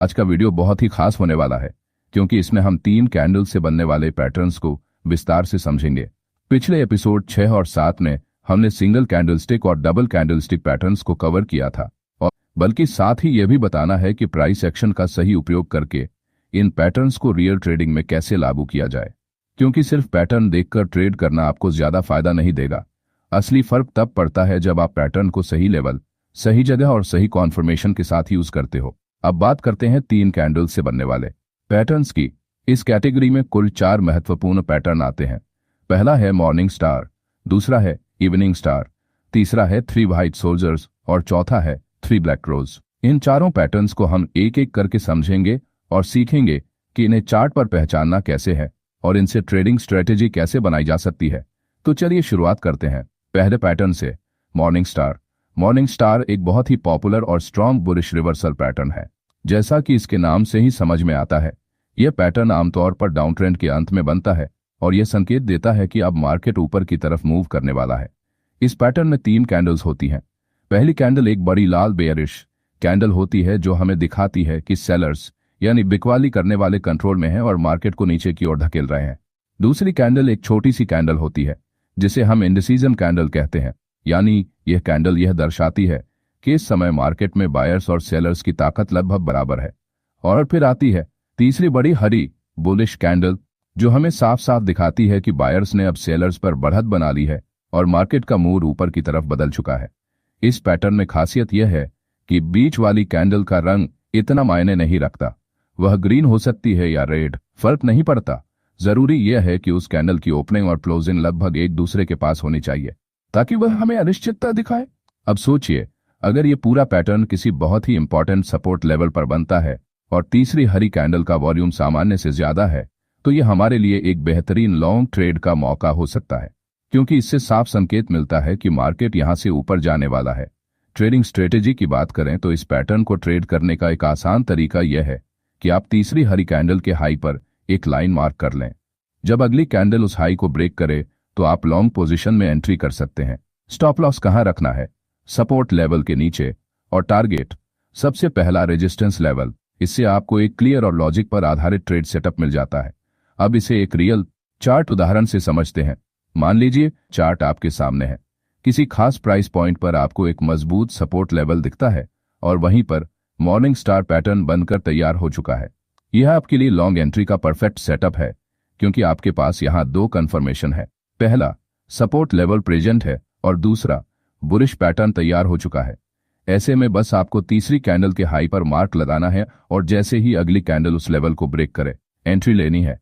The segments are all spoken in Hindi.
आज का वीडियो बहुत ही खास होने वाला है क्योंकि इसमें हम 3 कैंडल से बनने वाले पैटर्न्स को विस्तार से समझेंगे। पिछले एपिसोड 6 और 7 में हमने सिंगल कैंडलस्टिक और डबल कैंडलस्टिक पैटर्न्स को कवर किया था, और बल्कि साथ ही यह भी बताना है कि प्राइस एक्शन का सही उपयोग करके इन पैटर्न्स को रियल ट्रेडिंग में कैसे लागू किया जाए। क्योंकि सिर्फ पैटर्न देखकर ट्रेड करना आपको ज्यादा फायदा नहीं देगा। असली फर्क तब पड़ता है जब आप पैटर्न को सही लेवल, सही जगह और सही कॉन्फर्मेशन के साथ यूज करते हो। अब बात करते हैं 3 कैंडल से बनने वाले पैटर्न्स की। इस कैटेगरी में कुल 4 महत्वपूर्ण पैटर्न आते हैं। पहला है मॉर्निंग स्टार, दूसरा है इवनिंग स्टार, तीसरा है 3 व्हाइट सोल्जर्स और चौथा है 3 ब्लैक रोज। इन चारों पैटर्न्स को हम एक एक करके समझेंगे और सीखेंगे कि इन्हें चार्ट पर पहचानना कैसे है और इनसे ट्रेडिंग स्ट्रेटेजी कैसे बनाई जा सकती है। तो चलिए शुरुआत करते हैं पहले पैटर्न से, मॉर्निंग स्टार। मॉर्निंग स्टार एक बहुत ही पॉपुलर और स्ट्रॉन्ग बुलिश रिवर्सल पैटर्न है। जैसा कि इसके नाम से ही समझ में आता है, यह पैटर्न आमतौर पर डाउन ट्रेंड के अंत में बनता है और यह संकेत देता है कि अब मार्केट ऊपर की तरफ मूव करने वाला है। इस पैटर्न में 3 कैंडल्स होती हैं। पहली कैंडल एक बड़ी लाल बेयरिश कैंडल होती है जो हमें दिखाती है कि सेलर्स यानी बिकवाली करने वाले कंट्रोल में हैं और मार्केट को नीचे की ओर धकेल रहे हैं। दूसरी कैंडल एक छोटी सी कैंडल होती है जिसे हम इंडिसीजन कैंडल कहते हैं, यानी यह कैंडल यह दर्शाती है कि इस समय मार्केट में बायर्स और सेलर्स की ताकत लगभग बराबर है। और फिर आती है तीसरी बड़ी हरी बुलिश कैंडल जो हमें साफ साफ दिखाती है कि बायर्स ने अब सेलर्स पर बढ़त बना ली है और मार्केट का मूड ऊपर की तरफ बदल चुका है। इस पैटर्न में खासियत यह है कि बीच वाली कैंडल का रंग इतना मायने नहीं रखता, वह ग्रीन हो सकती है या रेड, फर्क नहीं पड़ता। जरूरी यह है कि उस कैंडल की ओपनिंग और क्लोजिंग लगभग एक दूसरे के पास होनी चाहिए ताकि वह हमें अनिश्चितता दिखाए। अब सोचिए, अगर ये पूरा पैटर्न किसी बहुत ही इंपॉर्टेंट सपोर्ट लेवल पर बनता है और तीसरी हरी कैंडल का वॉल्यूम सामान्य से ज्यादा है, तो यह हमारे लिए एक बेहतरीन लॉन्ग ट्रेड का मौका हो सकता है, क्योंकि इससे साफ संकेत मिलता है कि मार्केट यहां से ऊपर जाने वाला है। ट्रेडिंग स्ट्रेटेजी की बात करें तो इस पैटर्न को ट्रेड करने का एक आसान तरीका यह है कि आप तीसरी हरी कैंडल के हाई पर एक लाइन मार्क कर लें। जब अगली कैंडल उस हाई को ब्रेक करे तो आप लॉन्ग पोजीशन में एंट्री कर सकते हैं। स्टॉप लॉस कहां रखना है? सपोर्ट लेवल के नीचे, और टारगेट सबसे पहला रेजिस्टेंस लेवल। इससे आपको एक क्लियर और लॉजिक पर आधारित ट्रेड सेटअप मिल जाता है। अब इसे एक रियल चार्ट उदाहरण से समझते हैं। मान लीजिए चार्ट आपके सामने है, किसी खास प्राइस पॉइंट पर आपको एक मजबूत सपोर्ट लेवल दिखता है और वहीं पर मॉर्निंग स्टार पैटर्न बनकर तैयार हो चुका है। यह आपके लिए लॉन्ग एंट्री का परफेक्ट सेटअप है क्योंकि आपके पास यहां 2 कन्फर्मेशन है। पहला, सपोर्ट लेवल प्रेजेंट है और दूसरा, बुलिश पैटर्न तैयार हो चुका है। ऐसे में बस आपको तीसरी कैंडल के हाई पर मार्क लगाना है और जैसे ही अगली कैंडल उस लेवल को ब्रेक करे, एंट्री लेनी है।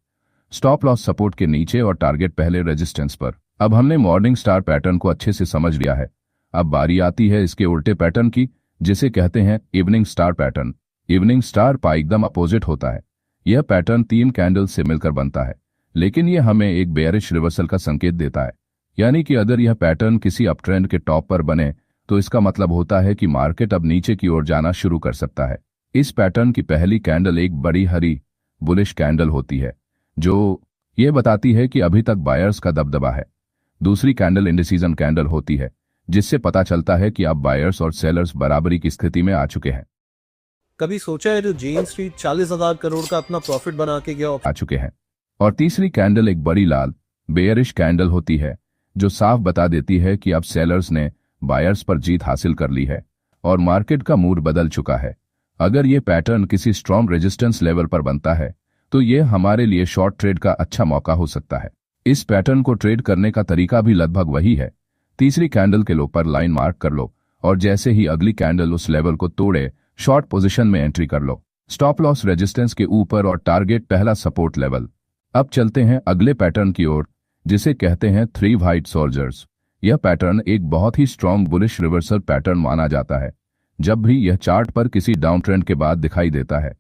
स्टॉप लॉस सपोर्ट के नीचे और टारगेट पहले रेजिस्टेंस पर। अब हमने मॉर्निंग स्टार पैटर्न को अच्छे से समझ लिया है। अब बारी आती है इसके उल्टे पैटर्न की, जिसे कहते हैं evening star pattern. Evening star पा एकदम अपोजिट होता है। यह पैटर्न 3 कैंडल से मिलकर बनता है, लेकिन यह हमें एक बेयरिश रिवर्सल का संकेत देता है। यानी कि अगर यह पैटर्न किसी अपट्रेंड के टॉप पर बने तो इसका मतलब होता है कि मार्केट अब नीचे की ओर जाना शुरू कर सकता है। इस पैटर्न की पहली कैंडल एक बड़ी हरी बुलिश कैंडल होती है जो ये बताती है कि अभी तक बायर्स का दबदबा है। दूसरी कैंडल इंडिसीजन कैंडल होती है जिससे पता चलता है कि अब बायर्स और सेलर्स बराबरी की स्थिति में आ चुके हैं। कभी सोचा है जो जेन स्ट्रीट 40,000 करोड़ का अपना प्रॉफिट बना के गया आ चुके हैं। और तीसरी कैंडल एक बड़ी लाल बेयरिश कैंडल होती है जो साफ बता देती है कि अब सेलर्स ने बायर्स पर जीत हासिल कर ली है और मार्केट का मूड बदल चुका है। अगर ये पैटर्न किसी स्ट्रॉन्ग रेजिस्टेंस लेवल पर बनता है तो यह हमारे लिए शॉर्ट ट्रेड का अच्छा मौका हो सकता है। इस पैटर्न को ट्रेड करने का तरीका भी लगभग वही है। तीसरी कैंडल के लो पर लाइन मार्क कर लो और जैसे ही अगली कैंडल उस लेवल को तोड़े, शॉर्ट पोजीशन में एंट्री कर लो। स्टॉप लॉस रेजिस्टेंस के ऊपर और टारगेट पहला सपोर्ट लेवल। अब चलते हैं अगले पैटर्न की ओर जिसे कहते हैं 3 व्हाइट सोल्जर्स। यह पैटर्न एक बहुत ही स्ट्रॉन्ग बुलिश रिवर्सल पैटर्न माना जाता है। जब भी यह चार्ट पर किसी डाउन ट्रेंड के बाद दिखाई देता है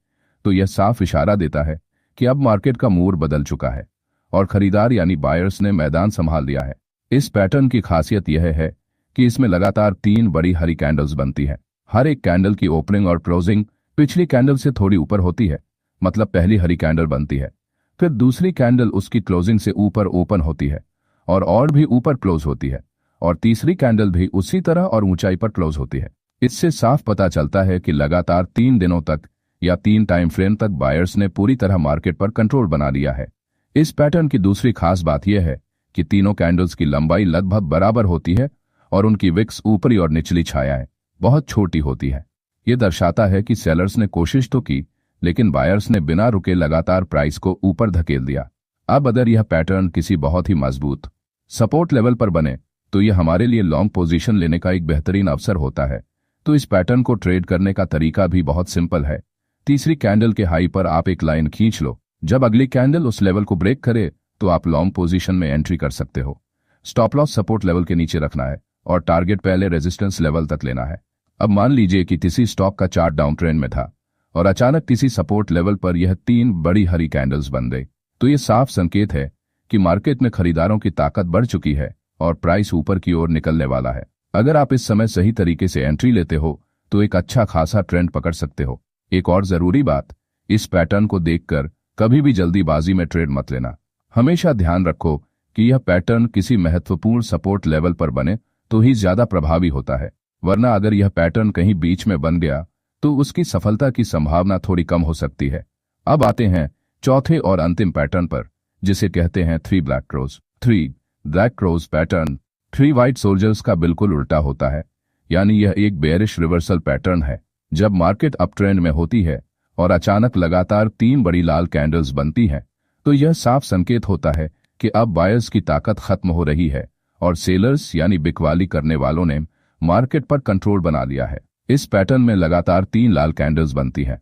तो यह साफ इशारा देता है कि अब मार्केट का मूड बदल चुका है और खरीदार यानी बायर्स ने मैदान संभाल लिया है। इस पैटर्न की खासियत यह है कि इसमें लगातार 3 बड़ी हरी कैंडल्स बनती हैं। हर एक कैंडल की ओपनिंग और क्लोजिंग पिछली कैंडल से थोड़ी ऊपर होती है, मतलब पहली हरी कैंडल बनती है, फिर दूसरी कैंडल उसकी क्लोजिंग से ऊपर ओपन होती है और भी ऊपर क्लोज होती है, और तीसरी कैंडल भी उसी तरह और ऊंचाई पर क्लोज होती है। इससे साफ पता चलता है कि लगातार 3 दिनों तक या 3 टाइम फ्रेम तक बायर्स ने पूरी तरह मार्केट पर कंट्रोल बना लिया है। इस पैटर्न की दूसरी खास बात यह है कि तीनों कैंडल्स की लंबाई लगभग बराबर होती है और उनकी विक्स ऊपरी और निचली छायाएं बहुत छोटी होती है। ये दर्शाता है कि सेलर्स ने कोशिश तो की, लेकिन बायर्स ने बिना रुके लगातार प्राइस को ऊपर धकेल दिया। अब अगर यह पैटर्न किसी बहुत ही मजबूत सपोर्ट लेवल पर बने तो यह हमारे लिए लॉन्ग पोजीशन लेने का एक बेहतरीन अवसर होता है। तो इस पैटर्न को ट्रेड करने का तरीका भी बहुत सिंपल है। तीसरी कैंडल के हाई पर आप एक लाइन खींच लो। जब अगली कैंडल उस लेवल को ब्रेक करे तो आप लॉन्ग पोजीशन में एंट्री कर सकते हो। स्टॉप लॉस सपोर्ट लेवल के नीचे रखना है और टारगेट पहले रेजिस्टेंस लेवल तक लेना है। अब मान लीजिए कि किसी स्टॉक का चार्ट डाउन ट्रेंड में था और अचानक किसी सपोर्ट लेवल पर यह 3 बड़ी हरी कैंडल्स बन गई, तो यह साफ संकेत है कि मार्केट में खरीदारों की ताकत बढ़ चुकी है और प्राइस ऊपर की ओर निकलने वाला है। अगर आप इस समय सही तरीके से एंट्री लेते हो तो एक अच्छा खासा ट्रेंड पकड़ सकते हो। एक और जरूरी बात, इस पैटर्न को देखकर कभी भी जल्दीबाजी में ट्रेड मत लेना। हमेशा ध्यान रखो कि यह पैटर्न किसी महत्वपूर्ण सपोर्ट लेवल पर बने तो ही ज्यादा प्रभावी होता है, वरना अगर यह पैटर्न कहीं बीच में बन गया तो उसकी सफलता की संभावना थोड़ी कम हो सकती है। अब आते हैं चौथे और अंतिम पैटर्न पर, जिसे कहते हैं 3 black crows. 3 black crows pattern 3 white soldiers का बिल्कुल उल्टा होता है, यानी यह एक बेयरिश रिवर्सल पैटर्न है। जब मार्केट अप ट्रेंड में होती है और अचानक लगातार 3 बड़ी लाल कैंडल्स बनती हैं, तो यह साफ संकेत होता है कि अब बायर्स की ताकत खत्म हो रही है और सेलर्स यानी बिकवाली करने वालों ने मार्केट पर कंट्रोल बना लिया है। इस पैटर्न में लगातार 3 लाल कैंडल्स बनती हैं।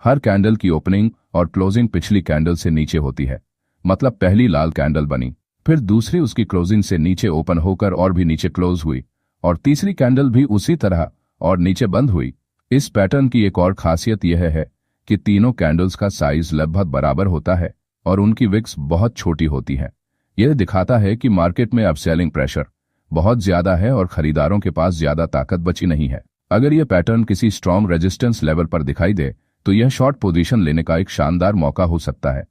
हर कैंडल की ओपनिंग और क्लोजिंग पिछली कैंडल से नीचे होती है। मतलब पहली लाल कैंडल बनी, फिर दूसरी उसकी क्लोजिंग से नीचे ओपन होकर और भी नीचे क्लोज हुई, और तीसरी कैंडल भी उसी तरह और नीचे बंद हुई। इस पैटर्न की एक और खासियत यह है कि तीनों कैंडल्स का साइज लगभग बराबर होता है और उनकी विक्स बहुत छोटी होती है। यह दिखाता है कि मार्केट में अब सेलिंग प्रेशर बहुत ज्यादा है और खरीदारों के पास ज्यादा ताकत बची नहीं है। अगर यह पैटर्न किसी स्ट्रॉन्ग रेजिस्टेंस लेवल पर दिखाई दे तो यह शॉर्ट पोजीशन लेने का एक शानदार मौका हो सकता है।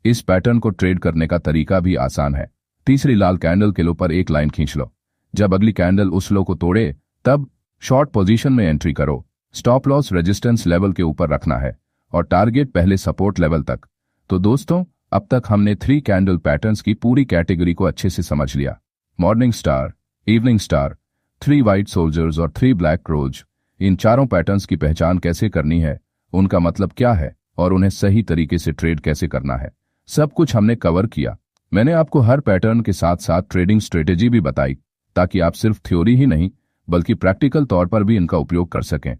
इस पैटर्न को ट्रेड करने का तरीका भी आसान है। तीसरी लाल कैंडल के लो पर एक लाइन खींच लो। जब अगली कैंडल उस लो को तोड़े तब शॉर्ट पोजीशन में एंट्री करो। स्टॉप लॉस रेजिस्टेंस लेवल के ऊपर रखना है और टारगेट पहले सपोर्ट लेवल तक। तो दोस्तों, अब तक हमने 3 कैंडल पैटर्न्स की पूरी कैटेगरी को अच्छे से समझ लिया। Morning star, evening star, 3 white soldiers और 3 ब्लैक क्रोज। इन चारों पैटर्न्स की पहचान कैसे करनी है, उनका मतलब क्या है और उन्हें सही तरीके से ट्रेड कैसे करना है, सब कुछ हमने कवर किया। मैंने आपको हर पैटर्न के साथ साथ ट्रेडिंग स्ट्रेटेजी भी बताई ताकि आप सिर्फ थ्योरी ही नहीं बल्कि प्रैक्टिकल तौर पर भी इनका उपयोग कर सकें।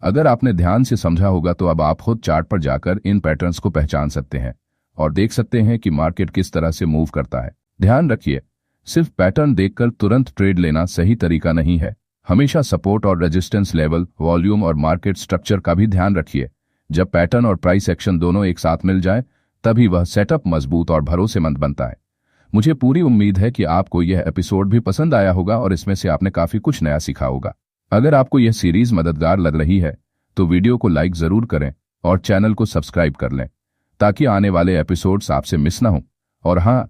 अगर आपने ध्यान से समझा होगा तो अब आप खुद चार्ट पर जाकर इन पैटर्न्स को पहचान सकते हैं और देख सकते हैं कि मार्केट किस तरह से मूव करता है। ध्यान रखिए, सिर्फ पैटर्न देखकर तुरंत ट्रेड लेना सही तरीका नहीं है। हमेशा सपोर्ट और रेजिस्टेंस लेवल, वॉल्यूम और मार्केट स्ट्रक्चर का भी ध्यान रखिए। जब पैटर्न और प्राइस एक्शन दोनों एक साथ मिल जाए तभी वह सेटअप मजबूत और भरोसेमंद बनता है। मुझे पूरी उम्मीद है कि आपको यह एपिसोड भी पसंद आया होगा और इसमें से आपने काफी कुछ नया सीखा होगा। अगर आपको यह सीरीज मददगार लग रही है तो वीडियो को लाइक जरूर करें और चैनल को सब्सक्राइब कर लें ताकि आने वाले एपिसोड्स आपसे मिस ना हो। और हाँ,